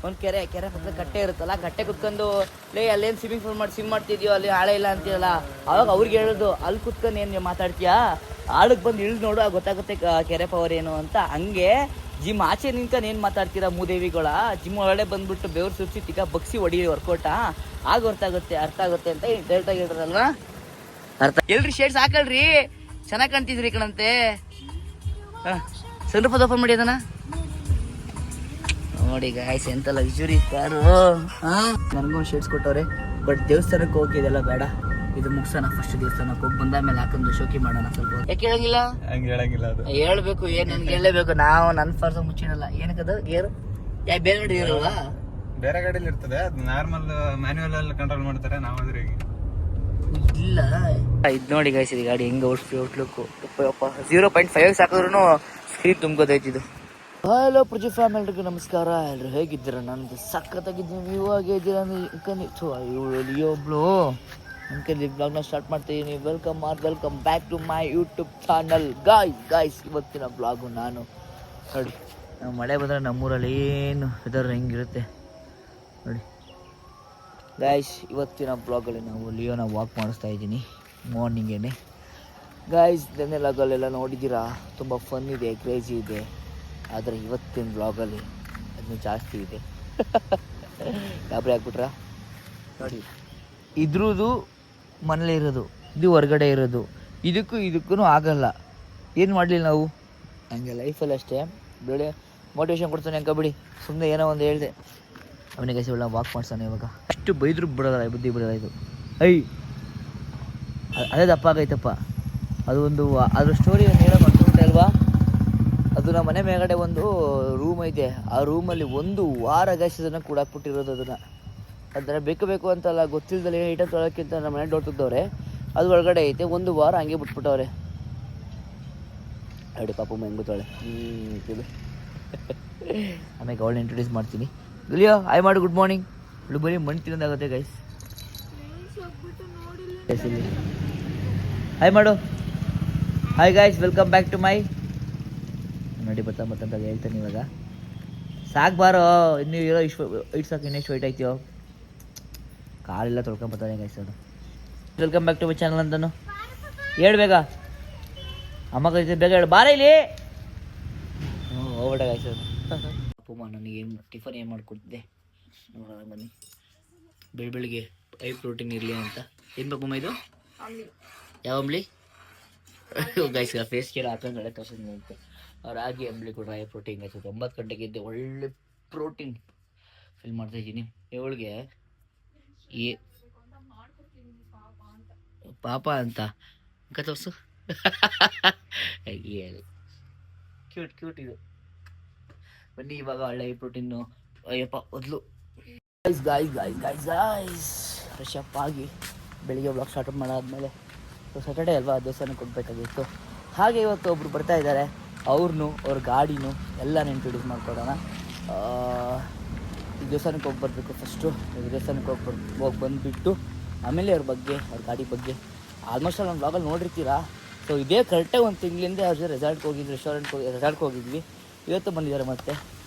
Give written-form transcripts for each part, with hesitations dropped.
ಒಂದು ಕೆರೆ ಪಕ್ಕದ ಕಟ್ಟೆ ಇರುತ್ತಲ್ಲ, ಕಟ್ಟೆ ಕುತ್ಕೊಂಡು ಅಲ್ಲೇನು ಸ್ವಿಮ್ಮಿಂಗ್ ಪೂಲ್ ಮಾಡಿ ಸ್ವಿಮ್ ಮಾಡ್ತಿದ್ಯೋ, ಅಲ್ಲಿ ಆಳೆ ಇಲ್ಲ ಅಂತೀರಲ್ಲ, ಅವಾಗ ಅವ್ರಿಗೆ ಹೇಳೋದು ಅಲ್ಲಿ ಕುತ್ಕೊಂಡು ಏನು ಮಾತಾಡ್ತೀಯಾ, ಆಳಕ್ಕೆ ಬಂದು ಇಳಿದು ನೋಡು ಗೊತ್ತಾಗುತ್ತೆ ಕೆರೆ ಪವರ್ ಏನು ಅಂತ. ಹಂಗೆ ಜಿಮ್ ಆಚೆ ನಿಂತ್ಕೊಂಡು ಏನು ಮಾತಾಡ್ತೀರಾ ಮೂದೇವಿಗಳ, ಜಿಮ್ ಒಳಗಡೆ ಬಂದ್ಬಿಟ್ಟು ಬೆವ್ರು ಸುರಿಸಿ ಟಿಕ್ಕ ಬಗ್ಸಿ ಹೊಡಿ ವರ್ಕೌಟ, ಆಗ ಅರ್ಥ ಆಗುತ್ತೆ ಅಂತ ಹೇಳ್ತಾ ಹೇಳಿದ್ರಲ್ವಾ. ಅರ್ಥ ಎಲ್ರಿ ಶೇಡ್ಸ್ ಹಾಕಲ್ರಿ, ಚೆನ್ನಾಗಿ ಕಾಣ್ತಿದ್ರಿ ಕಣಂತೆ. ಸ್ವಲ್ಪ ಓಪನ್ ಮಾಡಿ ಅದನ್ನ ನೋಡಿ ಗಾಯ್ಸ್, ಎಂತ ಲಕ್ಸುರಿ ಕಾರು. ನನಗೂ ಶೇಡ್ಸ್ ಕೊಟ್ಟವ್ರೆ, ಬಟ್ ದೇವಸ್ಥಾನಕ್ಕೆ ಹೋಗಿದೆಲ್ಲ ಬೇಡ, ಇದು ಮುಗ್ಸೋಣ ಫಸ್ಟ್. ದೇವಸ್ಥಾನಕ್ಕೆ ಹೋಗಿ ಬಂದಾದ್ಮೇಲೆ ಹಾಕೊಂಡು ಶೋಕಿ ಮಾಡೋಣ ಸ್ವಲ್ಪ. ಯಾಕೆ ಹೇಳಂಗಿಲ್ಲ? ಅದು ಹೇಳ್ಬೇಕು, ಏನ್ ನನ್ಗೆ ಹೇಳಬೇಕು. ನಾವು ನನ್ನ ಫರ್ಸ್ ಮುಚ್ಚಿನಲ್ಲ. ಏನಕ್ಕದು ಗೇರು ಬೇರೆ ಗಾಡಿ ಇರಲ್ವಾ? ಬೇರೆ ಗಾಡಿಯಲ್ಲಿ ಇರ್ತದೆ, ಅದು ನಾರ್ಮಲ್ ಮ್ಯಾನ್ಯುವಲ್ ಅಲ್ಲಿ ಕಂಟ್ರೋಲ್ ಮಾಡ್ತಾರೆ. ನಾವಾದ್ರೆ ಇಲ್ಲ. ಇದು ನೋಡಿ ಗಾಯ್ಸ್, ಇದು ಗಾಡಿ ಹೆಂಗೆ ಔಟ್ಲುಕ್ 0.5 ಸಾಕಿದ್ರು ಸ್ಕ್ರೀನ್ ತುಂಬ್ಕೋದೈತಿದು. ಹಲೋ ಪ್ರಜು ಫ್ಯಾಮ್, ಎಲ್ರಿಗೂ ನಮಸ್ಕಾರ. ಎಲ್ಲರೂ ಹೇಗಿದ್ದೀರ? ನನಗೆ ಸಖತ್ತಾಗಿದ್ದೀನಿ. ನೀವು ಹಾಗಿದ್ದೀರ ಒಬ್ಳು ಅನ್ಕಲ್ಲಿ ಬ್ಲಾಗ್ನ ಸ್ಟಾರ್ಟ್ ಮಾಡ್ತಾಯಿದ್ದೀನಿ. Welcome back to my YouTube channel guys. ಇವತ್ತಿನ ಬ್ಲಾಗು ನಾನು ನೋಡಿ, ಮಳೆ ಬಂದರೆ ನಮ್ಮೂರಲ್ಲಿ ಏನು ವೆದರ್ ಹೆಂಗಿರುತ್ತೆ ನೋಡಿ ಗಾಯ್ಸ್. ಇವತ್ತಿನ ಬ್ಲಾಗಲ್ಲಿ ನಾವು ಲಿಯೋನ ವಾಕ್ ಮಾಡಿಸ್ತಾ ಇದ್ದೀನಿ ಮಾರ್ನಿಂಗೇನೆ ಗಾಯ್ಸ್. ನೆನ್ನೆ ಲಾಗಲ್ಲೆಲ್ಲ ನೋಡಿದ್ದೀರಾ, ತುಂಬ ಫನ್ ಇದೆ, ಕ್ರೇಜಿ ಇದೆ. ಆದರೆ ಇವತ್ತಿನ ಬ್ಲಾಗಲ್ಲಿ ಅದನ್ನು ಜಾಸ್ತಿ ಇದೆ. ಗಾಬರಿ ಆಗ್ಬಿಟ್ರಾ ನೋಡಿ. ಇದ್ರದ್ದು ಮನೇಲಿ ಇರೋದು, ಇದು ಹೊರಗಡೆ ಇರೋದು, ಇದಕ್ಕೂ ಆಗಲ್ಲ. ಏನು ಮಾಡಲಿಲ್ಲ ನಾವು, ಹಂಗೆ ಲೈಫಲ್ಲಿ ಅಷ್ಟೇ. ಬೆಳೆ ಮೋಟಿವೇಶನ್ ಕೊಡ್ತಾನೆ ಅಂಕ ಬಿಡಿ, ಸುಮ್ಮನೆ ಏನೋ ಒಂದು ಹೇಳಿದೆ ಅವನಿಗೆ. ಒಳ್ಳೆ ವಾಕ್ ಮಾಡ್ತಾನೆ ಇವಾಗ. ಅಷ್ಟು ಬೈದ್ರು ಬಿಡೋಲ್ಲ, ಬುದ್ಧಿ ಬಿಡೋಲ್ಲ ಇದು. ಅದೇ ದಪ್ಪ ಆಗೈತಪ್ಪ. ಅದು ಒಂದು ಅದ್ರ ಸ್ಟೋರಿ ಹೇಳೋ ಮಾಡ್ಕೊಂಬಿಟ್ಟೆ ಅಲ್ವಾ. ಅದು ನಮ್ಮ ಮನೆ ಮೇಲ್ಗಡೆ ಒಂದು ರೂಮ್ ಐತೆ, ಆ ರೂಮಲ್ಲಿ 1 ವಾರ ಅದನ್ನು ಕೂಡಾಕ್ಬಿಟ್ಟಿರೋದು. ಅದನ್ನು ಬೇಕು ಅಂತಲ್ಲ, ಗೊತ್ತಿಲ್ಲದಲ್ಲಿ ಐಟಮ್ ತೊಳೋಕ್ಕಿಂತ ನಮ್ಮ ಮನೆ ಡೋರ್ ತೆಗ್ದವ್ರೆ. ಅದು ಒಳಗಡೆ ಐತೆ, 1 ವಾರ ಹಂಗೆ ಬಿಟ್ಬಿಟ್ಟವ್ರೆ. ನೋಡಿ ಪಾಪು ಹೆಂಗುತ್ತಾಳೆ. ಆಮೇಲೆ ಅವಳನ್ನ ಇಂಟ್ರೊಡ್ಯೂಸ್ ಮಾಡ್ತೀನಿ. ಲಿಯೋ ಹಾಯ್ ಮಾಡು, ಗುಡ್ ಮಾರ್ನಿಂಗ್. ಇವಳು ಬರೀ ಮಣ್ಣು ತಿನ್ನೋದಾಗುತ್ತೆ ಗೈಸ್. ಹಾಯ್ ಮಾಡು. Hi guys, welcome back to my. ನೋಡಿ ಬತ್ತ ಹೇಳ್ತಾನೆ ಇವಾಗ. ಸಾಕು ಬಾರೋ, ಇನ್ನೂ ಇರೋ ಇಷ್ಟು ಸಾಕು, ಇನ್ನೆಷ್ಟು ವೈಟ್ ಆಯ್ತೀಯೋ. ಕಾಲೆಲ್ಲ ತೊಳ್ಕೊಂಬರ್ತಾನೆ ಗೈಸ್ ಅದು. Welcome back to my channel ಅಂತಾನು ಹೇಳು ಬೇಗ. ಅಮ್ಮ ಕೈತೆ ಬೇಗ ಹೇಳು, ಬಾರ ಇಲ್ಲಿ. ಹೋಗ್ಬಿಟ್ಟ ಗೈಸ್ ಅದು. ಅಪ್ಪಮ್ಮ ನನಗೆ ಟಿಫನ್ ಏನು ಮಾಡಿಕೊಡ್ತಿದ್ದೆ ನೋಡೋಣ ಬನ್ನಿ. ಬೆಳಿಗ್ಗೆ ಹೈ ಪ್ರೋಟೀನ್ ಇರಲಿ ಅಂತ. ಏನು ಬೇಕಮ್ಮ ಇದು? ಯಾವ ಅಂಬ್ಲಿ ಗೈಸ್? ಫೇಸ್ ಕೇಳಿ ಹಾಕೊಂಡ್ರೆ ತೋರಿಸಿದ್ವಿ ಅಂತ. ರಾಗಿ ಅಂಬ್ಲಿ ಕೂಡ ಹೈ ಪ್ರೋಟೀನ್ ಗೈಸ್. 9 ಗಂಟೆಗೆ ಇದ್ದೆ, ಒಳ್ಳೆ ಪ್ರೋಟೀನ್ ಫಿಲ್ ಮಾಡ್ತಾಯಿದ್ದೀನಿ. ಇವಳಿಗೆ ಪಾಪ ಅಂತ ತೋರಿಸು. ಕ್ಯೂಟ್ ಇದು. ಬನ್ನಿ ಇವಾಗ ಒಳ್ಳೆ ಪ್ರೋಟೀನು. ಅಯ್ಯಪ್ಪ ಮೊದಲು ಗಾಯ್ಸ್ ಫ್ರೆಶ್ ಅಪ್ ಆಗಿ ಬೆಳಿಗ್ಗೆ ಬ್ಲಾಗ್ ಸ್ಟಾರ್ಟ್ ಮಾಡಾದ್ಮೇಲೆ, ಸ್ಯಾಟರ್ಡೇ ಅಲ್ವಾ, ದೇವಸ್ಥಾನಕ್ಕೆ ಹೋಗ್ಬೇಕಾಗಿತ್ತು. ಹಾಗೆ ಇವತ್ತು ಒಬ್ರು ಬರ್ತಾ ಇದ್ದಾರೆ, ಅವ್ರ ಗಾಡಿನೂ ಎಲ್ಲನೂ ಇಂಟ್ರೊಡ್ಯೂಸ್ ಮಾಡ್ಕೊಡೋಣ. ಈ ದೇವಸ್ಥಾನಕ್ಕೆ ಹೋಗಿ ಬರಬೇಕು ಫಸ್ಟು. ದೇವಸ್ಥಾನಕ್ಕೆ ಹೋಗಿ ಬಂದುಬಿಟ್ಟು ಆಮೇಲೆ ಅವ್ರ ಗಾಡಿ ಬಗ್ಗೆ ಆಲ್ಮೋಸ್ಟ್ ನಾನು ಬ್ಲಾಗಲ್ಲಿ ನೋಡಿರ್ತೀರಾ. ಸೊ ಇದೇ ಕರೆಕ್ಟಾಗಿ 1 ತಿಂಗಳಿಂದ ಅವ್ರ ರೆಸಾರ್ಟ್ಗೆ ಹೋಗಿದ್ವಿ, ರೆಸಾರ್ಟ್ಗೆ ಹೋಗಿದ್ವಿ. ಇವತ್ತು ಬಂದಿದ್ದಾರೆ ಮತ್ತೆ,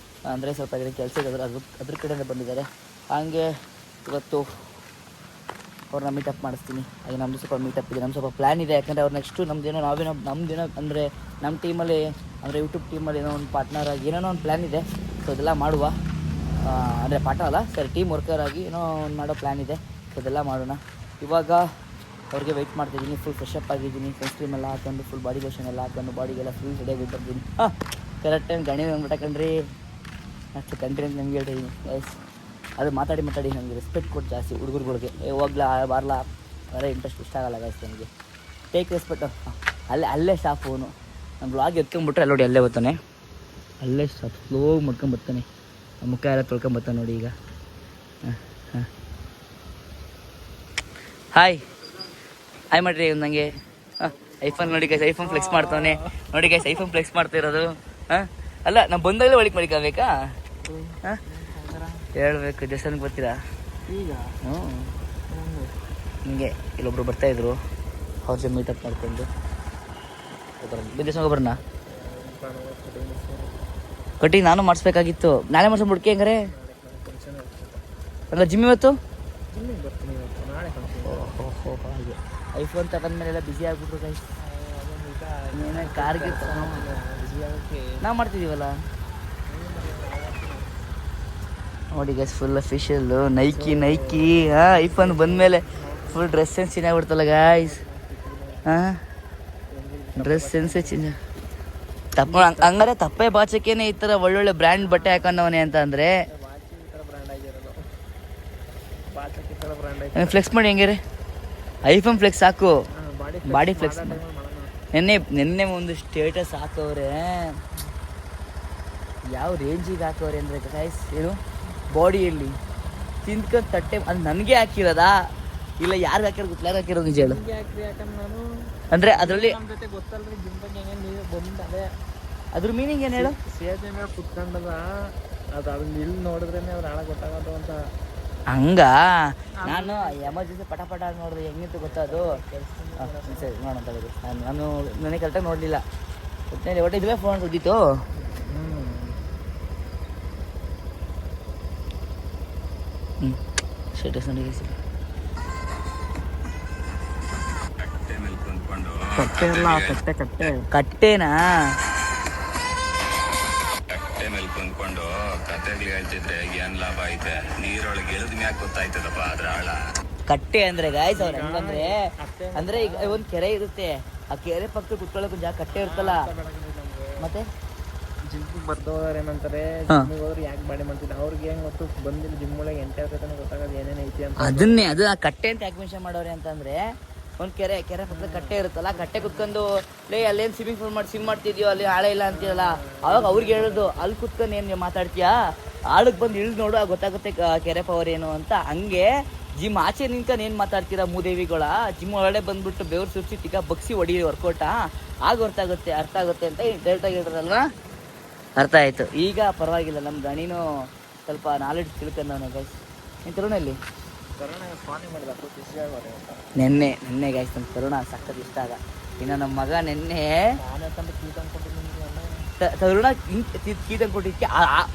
ಅಂದರೆ ಸ್ವಲ್ಪ ಕೆಲಸ ಇರೋದ್ರೆ ಅದ್ರ ಕಡೆಯಿಂದ ಬಂದಿದ್ದಾರೆ. ಹಾಗೆ ಇವತ್ತು ಅವ್ರನ್ನ ಮೀಟಪ್ ಮಾಡಿಸ್ತೀನಿ. ಹಾಗೆ ನಮ್ಮದು ಸ್ವಲ್ಪ ಮೀಟಪ್ ಇದೆ, ಸ್ವಲ್ಪ ಪ್ಲ್ಯಾನ್ ಇದೆ. ಯಾಕಂದರೆ ಅವ್ರು ನೆಕ್ಸ್ಟು ನಮ್ಮದೇನೋ ನಮ್ಮದೇನೋ ಅಂದರೆ ನಮ್ಮ ಟೀಮಲ್ಲಿ, ಅಂದರೆ ಯೂಟ್ಯೂಬ್ ಟೀಮಲ್ಲಿ ಏನೋ ಒಂದು ಪಾರ್ಟ್ನರ್ ಆಗಿ ಏನೇನೋ ಒಂದು ಪ್ಲ್ಯಾನ್ ಇದೆ. ಸೊ ಅದೆಲ್ಲ ಮಾಡುವ, ಅಂದರೆ ಪಾರ್ಟ್ನರ್ ಅಲ್ಲ ಸರಿ, ಟೀಮ್ ವರ್ಕರ್ ಆಗಿ ಏನೋ ಒಂದು ಮಾಡೋ ಪ್ಲ್ಯಾನ್ ಇದೆ. ಸೊ ಅದೆಲ್ಲ ಮಾಡೋಣ. ಇವಾಗ ಅವ್ರಿಗೆ ವೆಯ್ಟ್ ಮಾಡ್ತಿದ್ದೀನಿ. ಫುಲ್ ಫ್ರೆಶ್ ಅಪ್ ಆಗಿದ್ದೀನಿ, ಸನ್ಸ್ಕ್ರೀಮ್ ಎಲ್ಲ ಹಾಕೊಂಡು, ಫುಲ್ ಬಾಡಿ ಲೋಷನ್ ಎಲ್ಲ ಹಾಕೊಂಡು, ಬಾಡಿಗೆಲ್ಲ ಫುಲ್ ರೆಡಿಯಾಗಿ ಬಿಟ್ಟಿದ್ದೀನಿ. ಕರೆಕ್ಟ್ ಟೈಮ್ ಗಣಿ ಬಂದ್ಬಿಟ್ಟ ಕಣ್ರಿ, ಅಷ್ಟು ಕಂಟ್ರಿ ಅಂತ ನಮ್ಗೆ ಹೇಳ್ತಾಯಿದ್ದೀನಿ ಗೈಸ್. ಅದು ಮಾತಾಡಿ ನಮಗೆ ರೆಸ್ಪೆಕ್ಟ್ ಕೊಟ್ಟು ಜಾಸ್ತಿ ಹುಡುಗರುಗಳಿಗೆ. ಹೋಗ್ಲಾ ಬಾರ್ಲಾ ಅದೇ ಇಂಟ್ರೆಸ್ಟ್ ಇಷ್ಟ ಆಗಲ್ಲ ಗೈಸ್ ನನಗೆ. Take respect. ಅಲ್ಲೇ ಸ್ಟಾಪ್ ಫೋನು. ನಮ್ಮ ಬ್ಲಾಗ್ ಎತ್ಕೊಂಡ್ಬಿಟ್ರೆ ಅಲ್ಲಿ ನೋಡಿ ಅಲ್ಲೇ ಬರ್ತಾನೆ, ಅಲ್ಲೇ ಸ್ಟಾಪ್ ಸ್ಲೋ ಮಾಡ್ಕೊಂಬರ್ತಾನೆ. ಮುಖ ಎಲ್ಲ ತೊಳ್ಕೊಂಬರ್ತಾನೆ ನೋಡಿ ಈಗ. ಹಾಯ್ ಮಾಡಿರಿ ನನಗೆ. ಐಫೋನ್ ನೋಡಿ ಗೈಸ್, ಐಫೋನ್ ಫ್ಲೆಕ್ಸ್ ಮಾಡ್ತಾನೆ ನೋಡಿ ಗೈಸ್. ಐಫೋನ್ ಫ್ಲೆಕ್ಸ್ ಮಾಡ್ತಾ ಇರೋದು. ಅಲ್ಲ ನಾವು ಬಂದಾಗಲೇ ಒಳಗೆ ಮಾಡಿಕೊಳ್ಬೇಕಾ? ಹೇಳ್ಬೇಕು. ದೇವಸ್ಥಾನಕ್ಕೆ ಬರ್ತೀರಾ ಈಗ? ಹಿಂಗೆ ಇಲ್ಲೊಬ್ರು ಬರ್ತಾಯಿದ್ರು, ಅವ್ರ ಜೊತೆ ಮೀಟಪ್ ಮಾಡಿಕೊಂಡು ದೇವಸ್ಥಾನಕ್ಕೆ ಬರೋಣ. ಕಟಿಂಗ್ ನಾನು ಮಾಡಿಸ್ಬೇಕಾಗಿತ್ತು, ನಾಳೆ ಮಾಡ್ಸ್ಕೊಂಡ್ಬಿಡ್ಕೆ ಹೆಂಗಾರೆ. ಅಲ್ಲ ಜಿಮ್ ಇವತ್ತು ಜಿಮ್ಮಿಗೆ ಬರ್ತೀನಿ ಇವತ್ತು, ನಾಳೆ ಹೋಗ್ತೀನಿ. ಓಹೋ ಹಾಗೆ ಐಫೋನ್ ತಗೊಂಡ್ಮೇಲೆಲ್ಲ ಬಿಸಿ ಆಗ್ಬಿಟ್ರು ಕೈ ಏನೇ ಕಾರ್ಗೆ ಬಿಸಿ ಆಗೋಕ್ಕೆ ನಾವು ಮಾಡ್ತಿದ್ದೀವಲ್ಲ ನೋಡಿ ಗೈಸ್ ಫುಲ್ ಅಫಿಷಿಯಲ್ಲು ನೈಕಿ ಹಾಂ ಐಫೋನ್ ಬಂದಮೇಲೆ ಫುಲ್ ಡ್ರೆಸ್ ಸೆನ್ಸ್ ಚೇಂಜ್ ಆಗ್ಬಿಡ್ತಲ್ಲ ಗಾಯ್ಸ್ ಹಾಂ ಡ್ರೆಸ್ ಸೆನ್ಸೇ ಚೇಂಜ್ ಹಂಗಾರೆ ತಪ್ಪೇ ಬಾಚಕ್ಕೇನೆ ಈ ಥರ ಒಳ್ಳೊಳ್ಳೆ ಬ್ರ್ಯಾಂಡ್ ಬಟ್ಟೆ ಹಾಕೊಂಡವನೇ ಅಂತ ಅಂದರೆ ಬಾಚಿ ಈ ಥರ ಬ್ರ್ಯಾಂಡ್ ಆಗಿರೋದು, ಬಾಚಕ್ಕೆ ಈ ಥರ ಬ್ರ್ಯಾಂಡ್ ಆಗಿ ಫ್ಲೆಕ್ಸ್ ಮಾಡಿ ಹೆಂಗೆ ರೀ ಐಫೋನ್ ಫ್ಲೆಕ್ಸ್ ಹಾಕು ಬಾಡಿ ಫ್ಲೆಕ್ಸ್ ನೆನ್ನೆ ಒಂದು ಸ್ಟೇಟಸ್ ಹಾಕವ್ರೆ ಯಾವ ರೇಂಜಿಗೆ ಹಾಕವ್ರೆ ಅಂದರೆ ಗೈಸ್ ಏನು ಬಾಡಿಯಲ್ಲಿ ತಿಂದ್ಕೊಂಡು ತಟ್ಟೆ ಅದು ನನಗೆ ಹಾಕಿರೋದಾ ಇಲ್ಲ ಯಾರು ಹಾಕಿರೋದು ಗೊತ್ತಿಲ್ಲ, ಯಾರು ಹಾಕಿರೋದು ನಿಜ ಹೇಳು ಹಿಂಗೆ ಹಾಕ್ರಿ, ಯಾಕಂದ್ರೆ ನಾನು ಅಂದರೆ ಅದರಲ್ಲಿ ನಮ್ಮ ಜೊತೆ ಗೊತ್ತಲ್ರಿ ಜಿಮ್ ಬಗ್ಗೆ ಹೆಂಗೆ ನೀವು ಬಂದು ಅದೇ ಅದ್ರ ಮೀನಿಂಗ್ ಏನು ಹೇಳು ಸ್ಟೇಜ್ ಮೇಲೆ ಕುತ್ಕೊಂಡದ ಅದು ಅಲ್ಲಿ ಇಲ್ಲಿ ನೋಡಿದ್ರೇ ಅವ್ರು ನಾಳೆ ಗೊತ್ತಾಗೋದು ಅಂತ. ಹಂಗ ನಾನು ಎಮರ್ಜೆನ್ಸಿ ಪಟ ನೋಡಿದೆ ಹೆಂಗಿತ್ತು ಗೊತ್ತಾ ಅದು ಸರಿ ನೋಡೋಣ ತಗೊಳ್ಳಿ ನಾನು ನನಗೆ ಕರೆಕ್ಟಾಗಿ ನೋಡಲಿಲ್ಲ ಒಟ್ಟು ಇದುವೇ ಫೋನ್ ಸುದ್ದಿತ್ತು ಸ್ಟೇಟಸ್ ನೋಡಿ ಕಟ್ಟೆ ಅಲ್ಲ, ಕಟ್ಟೆ ಕಟ್ಟೆನಾ ಕಟ್ಟೆ ಮೇಲೆ ಕುಂತ್ಕೊಂಡು ಕತೆಗಳು ಹೇಳ್ತಿದ್ರೆ ಏನ್ ಲಾಭ ಐತೆ, ನೀರೊಳಗೆ ಇಳಿದ ಮ್ಯಾಗ ಗೊತ್ತಾಯ್ತದಪ್ಪ ಅದ್ರ ಆಳ. ಕಟ್ಟೆ ಅಂದ್ರೆ ಗಾಯ್ಸ್ ಅವ್ರು ಹೆಂಗಂದ್ರೆ ಅಂದ್ರೆ ಈಗ ಒಂದು ಕೆರೆ ಇರುತ್ತೆ, ಆ ಕೆರೆ ಪಕ್ಕ ಕುತ್ಕೊಳ್ಳೋಕೆ ಜಾಗ ಕಟ್ಟೆ ಇರುತ್ತಲ್ಲ ಮತ್ತೆ ಜಿಮ್ಗೆ ಬರ್ದವ್ರು ಏನಂತಾರೆ ಜಿಮ್ಮಿಗೆ ಹೋದ್ರೆ ಯಾಕೆ ಬಾಡಿ ಮಾಡ್ತಿದ್ದೆ, ಅವ್ರಿಗೆ ಹೆಂಗ್ ಗೊತ್ತು ಬಂದಿಲ್ಲ ಜಿಮ್ ಒಳಗೆ ಎಂಟೆ ಆಗ್ತೈತೆ ಗೊತ್ತಾಗೋದು ಏನೇನು ಐತಿ ಅಂತ. ಅದನ್ನೇ ಅದು ಆ ಕಟ್ಟೆ ಅಂತ ಯಾಕೆ ಮೆನ್ಷನ್ ಮಾಡೋರೆ ಅಂತಂದ್ರೆ ಒಂದು ಕೆರೆ ಪಕ್ಕದ ಕಟ್ಟೆ ಇರುತ್ತಲ್ಲ, ಕಟ್ಟೆ ಕುತ್ಕೊಂಡು ಲೇ ಅಲ್ಲೇನು ಸ್ವಿಮ್ ಮಾಡ್ತಿದ್ಯೋ ಅಲ್ಲಿ ಆಳೆ ಇಲ್ಲ ಅಂತೀರಲ್ಲ, ಅವಾಗ ಅವ್ರಿಗೆ ಹೇಳೋದು ಅಲ್ಲಿ ಕುತ್ಕೊಂಡು ಏನು ಮಾತಾಡ್ತೀಯಾ, ಆಳಕ್ಕೆ ಬಂದು ಇಳಿದು ನೋಡು ಗೊತ್ತಾಗುತ್ತೆ ಕೆರೆ ಪವರ್ ಏನು ಅಂತ. ಹಂಗೆ ಜಿಮ್ ಆಚೆ ನಿಂತ್ಕೊಂಡು ಏನು ಮಾತಾಡ್ತೀರಾ ಮೂದೇವಿಗಳ, ಜಿಮ್ ಒಳಗಡೆ ಬಂದ್ಬಿಟ್ಟು ಬೆವ್ರು ಸುರಿಸಿ ತಿಕ್ಕ ಬಗ್ಸಿ ಹೊಡಿ ವರ್ಕೌಟ ಆಗ ಅರ್ಥ ಆಗುತ್ತೆ ಅಂತ ಡೈರೆಕ್ಟಾಗಿ ಹೇಳಿದ್ರಲ್ವಾ, ಅರ್ಥ ಆಯಿತು. ಈಗ ಪರವಾಗಿಲ್ಲ, ನಮ್ಮ ಗಣಿನೂ ಸ್ವಲ್ಪ ನಾಲೆಡ್ಜ್ ತಿಳ್ಕೊಂಡವನು ಗೈಸ್. ನೀನು ತರುಣಲ್ಲಿ ನೆನ್ನೆ ಗೈಸ್ ನಮ್ಮ ತರುಣ ಸಕ್ಕತ್ ಇಷ್ಟ ಆಗ. ಇನ್ನು ನಮ್ಮ ಮಗ ನೆನ್ನೆ ತರುಣ ಕೀ ತಂದ್ಕೊಟ್ಟಿದ್ಕೆ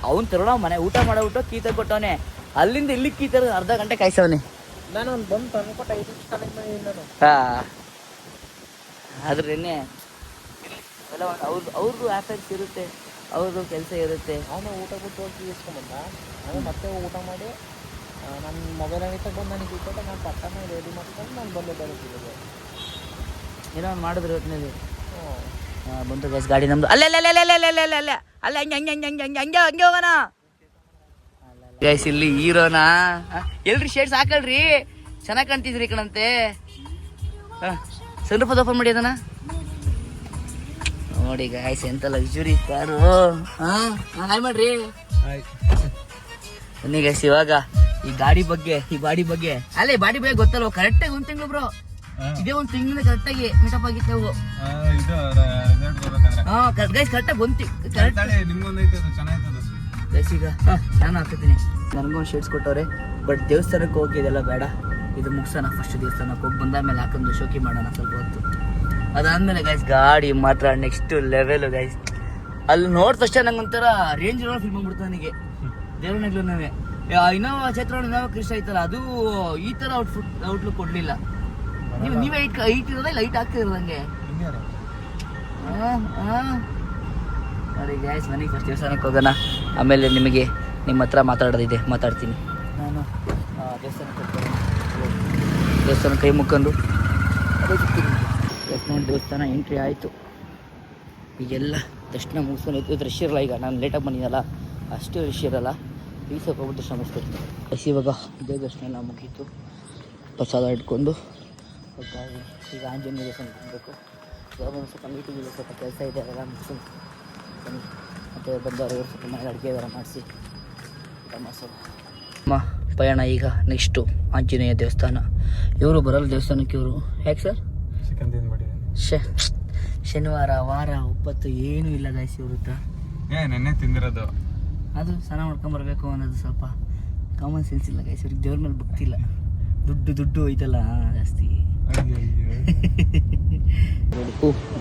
ಅವ್ನು ತರುಣ ಮನೆ ಊಟ ಮಾಡೋಬಿಟ್ಟು ಕೀ ತಂದ್ಕೊಟ್ಟವನೆ, ಅಲ್ಲಿಂದ ಇಲ್ಲಿ ಕೀ ತರ ಅರ್ಧ ಗಂಟೆ ಕಾಯಿಸವನೆ. ನಾನು ಒಂದು ಬಂದು ತಂದ್ಕೊಟ್ಟು 5 ನಿಮಿಷ ಕನೆಕ್ಟ್ ಮಾಡಿದ್ದೀನಿ ನಾನು. ಹಾಂ ಆದ್ರೆ ನೆನ್ನೆ ಎಲ್ಲ ಅವ್ರದ್ದು ಆಫರ್ಸ್ ಇರುತ್ತೆ, ಅವ್ರದ್ದು ಕೆಲಸ ಇರುತ್ತೆ. ಅವನು ಊಟ ಬಿಟ್ಟು ಹೋಗಿ ಇಸ್ಕೊಂಬಂದ, ನಾನು ಮತ್ತೆ ಊಟ ಮಾಡಿ ನನ್ನ ಮೊಬೈಲ್ ಅಂಗಡಿ ಬಂದು ನನಗೆ ಇಟ್ಕೊಟ್ಟು ನಾನು ಪಟ್ಟನ ರೆಡಿ ಮಾಡ್ಕೊಂಡು ನಾನು ಬಂದೆ ಬರುತ್ತಿದ್ದೆ. ಏನೋ ಒಂದು ಮಾಡಿದ್ರು ಹೊತ್ತಿನಲ್ಲಿ ಬಂತು ಗೈಸ್ ಗಾಡಿ ನಮ್ದು. ಅಲ್ಲ ಹಂಗೆ ಹೋಗೋಣ ಗೈಸ್. ಇಲ್ಲಿ ಹೀರೋನಾ ಎಲ್ರಿ ಶೇಡ್ಸ್ ಹಾಕಳ್ರಿ, ಚೆನ್ನಾಗಿ ಕಾಣ್ತಿದ್ರಿ ಕಣಂತೆ. ಸ್ವಲ್ಪ ಓಪನ್ ಮಾಡಿ ಅದನ್ನ ನೋಡಿ ಗೈಸ್, ಎಂತ ಲಕ್ಸುರಿ ಕಾರು. ಹಾಯ್ ಮಾಡ್ರಿ ಬನ್ನಿ ಗೈಸ್. ಇವಾಗ ಈ ಬಾಡಿ ಬಗ್ಗೆ ಅಲ್ಲೇ ಬಾಡಿ ಬಗ್ಗೆ ಗೊತ್ತಲ್ವ ಕರೆಕ್ಟಾಗಿ 1 ತಿಂಗಳು ಬ್ರೋ, ಇದೇ 1 ತಿಂಗಳಿಂದ ಕರೆಕ್ಟಾಗಿ ಮೀಟಪ್ ಆಗಿತ್ತವು. ಗೈಸ್ ಕರೆಕ್ಟಾಗಿ ಈಗ ನಾನು ಹಾಕ್ತೀನಿ. ನನಗೊಂದು ಶೇಡ್ಸ್ ಕೊಟ್ಟವ್ರೆ, ಬಟ್ ದೇವಸ್ಥಾನಕ್ಕೆ ಹೋಗಿ ಇದೆಲ್ಲ ಬೇಡ, ಇದು ಮುಗಿಸೋಣ ಫಸ್ಟ್. ದೇವಸ್ಥಾನಕ್ಕೆ ಹೋಗಿ ಬಂದಾದ್ಮೇಲೆ ಹಾಕೊಂಡು ಶೋಕಿ ಮಾಡೋಣ ಸ್ವಲ್ಪ ಹೊತ್ತು. ಅದಾದ್ಮೇಲೆ ಗೈಸ್ ಗಾಡಿ ಮಾತ್ರ ನೆಕ್ಸ್ಟ್ ಲೆವೆಲ್ ಗೈಸ್. ಅಲ್ಲಿ ನೋಡ್ತಷ್ಟೇ ನಂಗೆ ಒಂಥರ ರೇಂಜ್ ರೋಡ್ ಫಿಲ್ಮ್ ಆಗ್ಬಿಡ್ತು ನನಗೆ. ದೇವರನಾಗ್ಲೂ ನಾವೇ ಇನ್ನೋವಾ ಚೈತ್ರ ಇನ್ನೋವಾ ಕೃಷ್ಣ ಐತಲ್ಲ, ಅದು ಈ ಥರ ಔಟ್ಲುಕ್ ಕೊಡಲಿಲ್ಲ. ನೀವೇ ಹೈಟ್ ಇರೋದ ಲೈಟ್ ಆಗ್ತಿರೋದಂಗೆ ನೋಡಿ ಗ್ಯಾಸ್. ನನಗೆ ಫಸ್ಟ್ ದೇವಸ್ಥಾನಕ್ಕೆ ಹೋಗೋಣ, ಆಮೇಲೆ ನಿಮಗೆ ನಿಮ್ಮ ಹತ್ರ ಮಾತಾಡ್ತೀನಿ. ನಾನು ದೇವಸ್ಥಾನ ಕೈ ಮುಕ್ಕೊಂಡು ಅದೇ ಸಿಗ್ತೀನಿ. ನೋಡಿ ದೇವಸ್ಥಾನ ಎಂಟ್ರಿ ಆಯಿತು. ಈಗೆಲ್ಲ ದರ್ಶನ ಮುಗಿಸ್ಕೊಂಡು ಇದು ರಶ್ ಇರಲ್ಲ. ಈಗ ನಾನು ಲೇಟಾಗಿ ಬಂದಿದ್ದಲ್ಲ, ಅಷ್ಟು ರಶ್ ಇರಲ್ಲ. ಈಗ ಸ್ವಲ್ಪ ಹೋಗ್ಬಿಟ್ಟು ದರ್ಶನ ಮುಗಿಸ್ಕೊಡ್ತೀನಿ. ಇವಾಗ ಇದೇ ದರ್ಶನ ಎಲ್ಲ ಮುಗೀತು, ಪ್ರಸಾದ ಇಟ್ಕೊಂಡು ಈಗ ಆಂಜನೇಯ ದೇವಸ್ಥಾನ ಹೋಗಬೇಕು. ಸ್ವಲ್ಪ ಮೀಟಿಂಗ್ ಸ್ವಲ್ಪ ಕೆಲಸ ಇದೆ, ಅದೆಲ್ಲ ಮುಗಿಸ್ಕೊಂಡು ಮತ್ತು ಬಂದವರು ಸ್ವಲ್ಪ ಮನೇಲಿ ಅಡುಗೆ ಎಲ್ಲ ಮಾಡಿಸಿ ಊಟ ಮಾಡಿಸೋದು. ಪಯಣ ಈಗ ನೆಕ್ಸ್ಟು ಆಂಜನೇಯ ದೇವಸ್ಥಾನ. ಇವರು ಬರಲ್ಲ ದೇವಸ್ಥಾನಕ್ಕೆ. ಇವರು ಯಾಕೆ ಸರ್? ಶನಿವಾರ ವಾರ ಒಪ್ಪತ್ತು ಏನೂ ಇಲ್ಲ ಗಾಯ್ಸಿ ಇವ್ರ ಹತ್ರ. ನೆನ್ನೆ ತಿಂದಿರೋದು ಅದು ಸ್ನಾನ ಮಾಡ್ಕೊಂಬರ್ಬೇಕು ಅನ್ನೋದು ಸ್ವಲ್ಪ ಕಾಮನ್ ಸೆನ್ಸ್ ಇಲ್ಲ ಗಾಯ್ಸ್. ಇವ್ರಿಗೆ ದೇವ್ರ ಮೇಲೆ ಭಕ್ತಿಲ್ಲ, ದುಡ್ಡು ಹೋಯ್ತಲ್ಲ ಜಾಸ್ತಿ.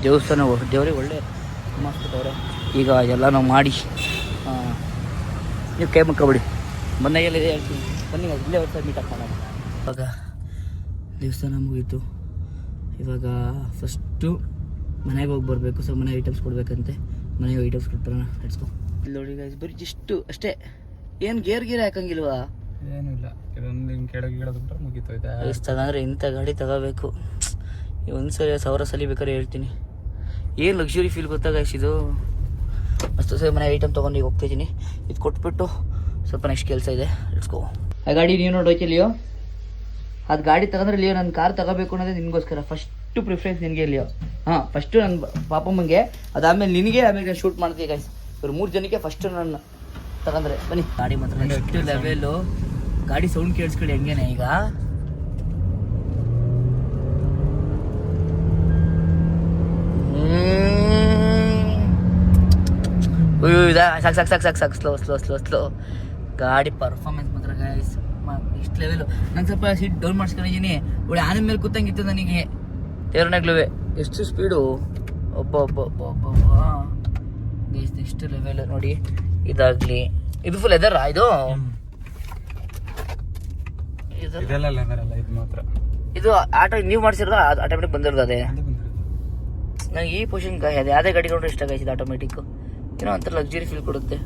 ದೇವಸ್ಥಾನ ದೇವ್ರಿಗೆ ಒಳ್ಳೆ ಮಾಡಿಸ್ಬಿಟ್ಟವ್ರೆ. ಈಗ ಎಲ್ಲ ನಾವು ಮಾಡಿ ನೀವು ಕೈ ಮುಕ್ಕೊಬಿಡಿ. ಬಂದಾಗೆಲ್ಲ ಇದೆ ಹೇಳ್ತೀನಿ. ಬನ್ನಿ guys, ಇಲ್ಲೇ ಹೊಸ ಮೀಟ್ ಅಪ್ ಮಾಡೋಣ. ಇವಾಗ ದೇವಸ್ಥಾನ ಮುಗೀತು. ಇವಾಗ ಫಸ್ಟು ಮನೆಗೆ ಹೋಗಿ ಬರಬೇಕು. ಸೊ ಮನೆ ಐಟಮ್ಸ್ ಕೊಡಬೇಕಂತೆ, ಮನೆಗೆ ಐಟಮ್ಸ್ ಕೊಟ್ಬರೋಣ. Let's go. ಇಲ್ಲಿ ನೋಡಿ ಗೈಸ್, ಬರೀ ಜಸ್ಟ್ ಅಷ್ಟೇ. ಏನು ಗೇರ್ ಹಾಕಂಗಿಲ್ವಾ? ಏನೂ ಇಲ್ಲ, ಇದೊಂದು ಹಿಂಗೆ ಕೆಳಗೆ ಇಡೋದು ಮುಗೀತೈತೆ. ತಗೊಂಡ್ರೆ ಇಂಥ ಗಾಡಿ ತಗೋಬೇಕು. ಒಂದ್ಸರಿ 1000 ಸಲ ಬೇಕಾದ್ರೆ ಹೇಳ್ತೀನಿ. ಏನು ಲಕ್ಸುರಿ ಫೀಲ್ ಗೊತ್ತಾ ಗೈಸ್ ಇದು. ಮಸ್ತು ಸರಿ ಮನೆ ಐಟಮ್ ತೊಗೊಂಡು ಈಗ ಹೋಗ್ತಿದ್ದೀನಿ. ಇದು ಕೊಟ್ಬಿಟ್ಟು ಸ್ವಲ್ಪ ನೆಕ್ಸ್ಟ್ ಕೆಲಸ ಇದೆ. Let's go. ಆ ಗಾಡಿ ನೀವು ನೋಡೋಕೆ ಲಿಯೋ, ಅದು ಗಾಡಿ ತಗೊಂಡ್ರೆ ಲಿಯೋ ನನ್ನ ಕಾರ್ ತಗೋಬೇಕು ಅನ್ನೋದೇ ನಿನಗೋಸ್ಕರ. ಫಸ್ಟು ಪ್ರಿಫರೆನ್ಸ್ ನಿನಗೆ ಲಿಯೋ. ಹಾಂ, ಫಸ್ಟು ನನ್ನ ಪಾಪಮ್ಮಂಗೆ, ಅದಾದಮೇಲೆ ನಿನಗೆ, ಆಮೇಲೆ ನಾನು ಶೂಟ್ ಮಾಡ್ತೀವಿ ಗೈಸ್. ಇವ್ರು 3 ಜನಕ್ಕೆ ಫಸ್ಟು ನಾನು ತಗೊಂಡ್ರೆ ಬನ್ನಿ. ಗಾಡಿ ಮಾತ್ರ ಎಷ್ಟು ಲೆವೆಲು. ಗಾಡಿ ಸೌಂಡ್ ಕೇಳಿಸ್ಕೊಳ್ಳಿ ಹೆಂಗೇನೆ ಈಗ. ಸಾಕು ಸ್ಲೋ. ಗಾಡಿ ಪರ್ಫಾರ್ಮೆನ್ಸ್ ಮಾತ್ರ ಗೈಸ್ ಇಷ್ಟು ಲೆವೆಲು. ನಾನು ಸ್ವಲ್ಪ ಸೀಟ್ ಡೌನ್ ಮಾಡಿಸ್ಕೊಂಡಿದ್ದೀನಿ. ಒಳ್ಳೆ ಆನೆ ಮೇಲೆ ಕೂತಂಗಿತ್ತು ನನಗೆ ದೇವ್ರನಾಗ್ಲೂ. ಎಷ್ಟು ಸ್ಪೀಡು, ಒಬ್ಬ ಗೈಸ್ ನೆಕ್ಸ್ಟ್ ಲೆವೆಲ್ ನೋಡಿ. ಇದಾಗಲಿ, ಇದು ಫುಲ್ ಎದರ ಇದು. ಇದೆಲ್ಲ ಲೆದರಲ್ಲ, ಇದು ಮಾತ್ರ. ಇದು ಆಟೋ ನೀವು ಮಾಡಿಸಿರೋದು ಆಟೋಮೆಟಿಕ್ ಬಂದಿರೋದು ಅದೇ. ನಂಗೆ ಈ ಪೊಸಿಷನ್ ಅದು ಯಾವುದೇ ಗಾಡಿ ನೋಡ್ರೆ ಇಷ್ಟ ಗೈಸ್. ಇದು ಆಟೋಮೆಟಿಕ್ ಏನೋ ಒಂಥರ ಲಕ್ಸುರಿ ಫೀಲ್ ಕೊಡುತ್ತೆ.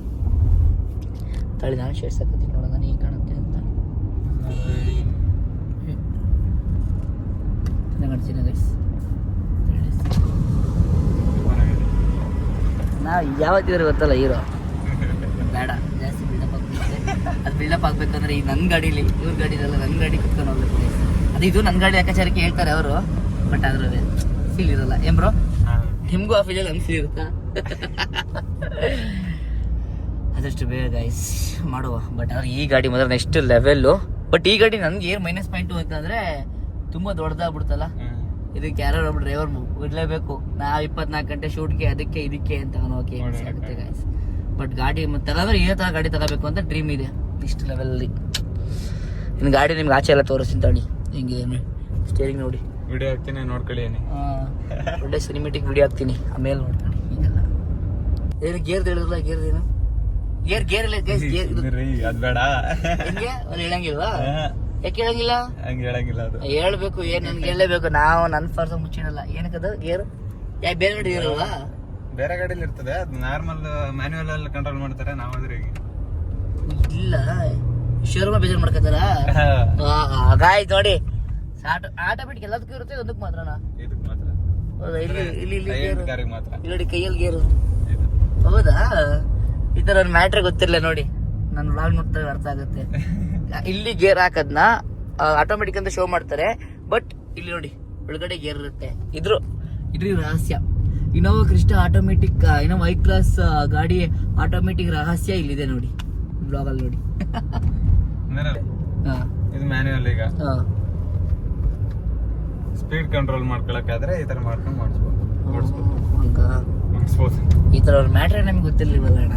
ತಳಿ ನಾನು ಶೇರ್ ಸಾಕತ್ತೀನಿ ನೋಡೋಣ ನಾನು ಹೇಗೆ ಕಾಣುತ್ತೆ ಅಂತ. ಕಾಣ್ತೀನಿ ಗೈಸ್. ನಾವು ಯಾವತ್ತಿದ್ರೆ ಗೊತ್ತಲ್ಲ ಹೀರೋ ಬೇಡ ಜಾಸ್ತಿ ಬಿಲ್ಡಪ್ ಆಗ್ಬಿಡುತ್ತೆ. ಅದು ಬಿಲ್ಡಪ್ ಆಗ್ಬೇಕಂದ್ರೆ ಈಗ ನನ್ನ ಗಾಡೀಲಿ, ಇವ್ರ ಗಾಡಿದಲ್ಲ, ನನ್ನ ಗಾಡಿ ಕುತ್ಕೊಂಡು ಹೋಗ್ಬೇಕು. ಅದು ಇದು ನನ್ನ ಗಾಡಿ ಲೆಕ್ಕಾಚಾರಕ್ಕೆ ಹೇಳ್ತಾರೆ ಅವರು, ಬಟ್ ಅದ್ರಲ್ಲಿ ಫೀಲ್ ಇರಲ್ಲ. ಏನ್ ಬ್ರೋ, ನಿಮಗೂ ಆ ಫೀಲಲ್ಲಿ ಹಂಗೆ ಫೀಲ್ ಇರುತ್ತಾ? ಅದಷ್ಟು ಬೇಗ ಗೈಸ್ ಮಾಡುವ. ಬಟ್ ಅವ್ರು ಈ ಗಾಡಿ ಮಾತ್ರ ನೆಕ್ಸ್ಟ್ ಲೆವೆಲ್ಲು. ಬಟ್ ಈ ಗಾಡಿ ನನಗೆ ಏನು -ಪಾಯಿಂಟು ಅಂತಂದರೆ ತುಂಬ ದೊಡ್ಡದಾಗ್ಬಿಡ್ತಲ್ಲ. ಇದಕ್ಕೆ ಯಾರು ಒಬ್ಬ ಡ್ರೈವರ್ ಇರಲೇಬೇಕು. ನಾವು 24 ಗಂಟೆ ಶೂಟ್ಗೆ ಅದಕ್ಕೆ ಇದಕ್ಕೆ ಅಂತ ಹೋಗಿ ಆಗುತ್ತೆ ಗೈಸ್. ಬಟ್ ಗಾಡಿ ತಗೊಂಡ್ರೆ ಇದೇ ಥರ ಗಾಡಿ ತಗೋಬೇಕು ಅಂತ ಡ್ರೀಮ್ ಇದೆ ಇಷ್ಟು ಲೆವೆಲಲ್ಲಿ. ಇನ್ನು ಗಾಡಿ ನಿಮ್ಗೆ ಆಚೆ ಎಲ್ಲ ತೋರಿಸ್ತೀನಿ ತಗೊಳ್ಳಿ ಹೆಂಗಿದೆ. ಸ್ಟೇರಿಂಗ್ ನೋಡಿ, ವಿಡಿಯೋ ಹಾಕ್ತೀನಿ ನೋಡ್ಕೊಳ್ಳಿ. ಒಳ್ಳೆ ಸಿನಿಮೆಟಿಕ್ ವಿಡಿಯೋ ಹಾಕ್ತೀನಿ, ಆಮೇಲೆ ನೋಡ್ಕೊಳ್ಳಿ. ಈಗೆಲ್ಲ ಏನು ಗೇರ್ದು ಹೇಳಿದ್ರಲ್ಲ, ಗೇರ್ದೇನು ಗೇರ್ ಇಲ್ಲ ಗೈಸ್. ಗೇರ್ ಅದು ಬೇಡ, ಹೆಂಗೆ ಅಲ್ಲಿ ಹೇಳಂಗಿಲ್ವಾ? ಯಾಕೆ ಹೇಳಂಗಿಲ್ಲ? ಹಂಗೆ ಹೇಳಂಗಿಲ್ಲ, ಅದು ಹೇಳ್ಬೇಕು. ಏನು ನನ್ಗೆ ಹೇಳಲೇಬೇಕು. ನಾವು ನನ್ನ ಫರ್ಸ ಮುಚ್ಚಿಡಲ್ಲ. ಏನಕ್ಕದು ಗೇರ್? ಯಾಕೆ ಬೇರೆ ಗಾಡಿ ಇರಲ್ವಾ? ಬೇರೆ ಗಾಡಿಲಿ ಇರ್ತದೆ, ಅದು ನಾರ್ಮಲ್ ಮ್ಯಾನ್ಯುವಲ್ ಅಲ್ಲಿ ಕಂಟ್ರೋಲ್ ಮಾಡ್ತಾರೆ. ನಾವಾದ್ರೆ ಇಲ್ಲ, ಶೋರೂಮ್ ಬೇಜಾರು ಮಾಡ್ಕೊತಾರ. ಗಾಯ್ತು ನೋಡಿ, ಆಟೋಮೆಟಿಕ್ ಎಲ್ಲದಕ್ಕೂ ಇರುತ್ತೆ, ಒಂದಕ್ಕೆ ಮಾತ್ರನಾ? ಇದಕ್ಕೆ ಮಾತ್ರ. ಹೌದಾ? ಇಲ್ಲಿ ಗಾರಿಗೆ ಮಾತ್ರ. ಇಲ್ಲಿ ಕೈಯಲ್ಲಿ ಗೇರು. ಹೌದಾ? ಈ ತರ ಒಂದು ಮ್ಯಾಟ್ರ್ ಗೊತ್ತಿರಲಿಲ್ಲ ನೋಡಿ. ನನ್ನ ವ್ಲಾಗ್ ನೋಡ್ತಾರೆ ಅರ್ಥ ಆಗುತ್ತೆ. ಇಲ್ಲಿ ಗೇರ್ ಹಾಕದ್ನ ಆಟೋಮೆಟಿಕ್ ಅಂತ ಶೋ ಮಾಡ್ತಾರೆ, ಬಟ್ ಇಲ್ಲಿ ನೋಡಿ ಒಳಗಡೆ ಗೇರ್ ಇರುತ್ತೆ. ಇದ್ರ ರಹಸ್ಯ. Innova Crysta automatic, Innova I-Class ಗಾಡಿ ಆಟೋಮೆಟಿಕ್ ರಹಸ್ಯ ಇಲ್ಲಿದೆ ನೋಡಿ, ಬ್ಲಾಗಲ್ಲಿ ನೋಡಿ. ಇದು ಮ್ಯಾನ್ಯುವಲ್. ಈಗ ಸ್ಪೀಡ್ ಕಂಟ್ರೋಲ್ ಮಾಡ್ಕೊಳಕಾದ್ರೆ ಈ ತರ ಮಾಡ್ಕೊಂಡು ಮಾಡಿಸ್ಬೋದು. ಈ ತರ ಅವ್ರ ಮ್ಯಾಟ್ರ್ ನಮ್ಗೆ ಗೊತ್ತಿರ್ಲಿಲ್ವಲ್ಲ ಅಣ್ಣ.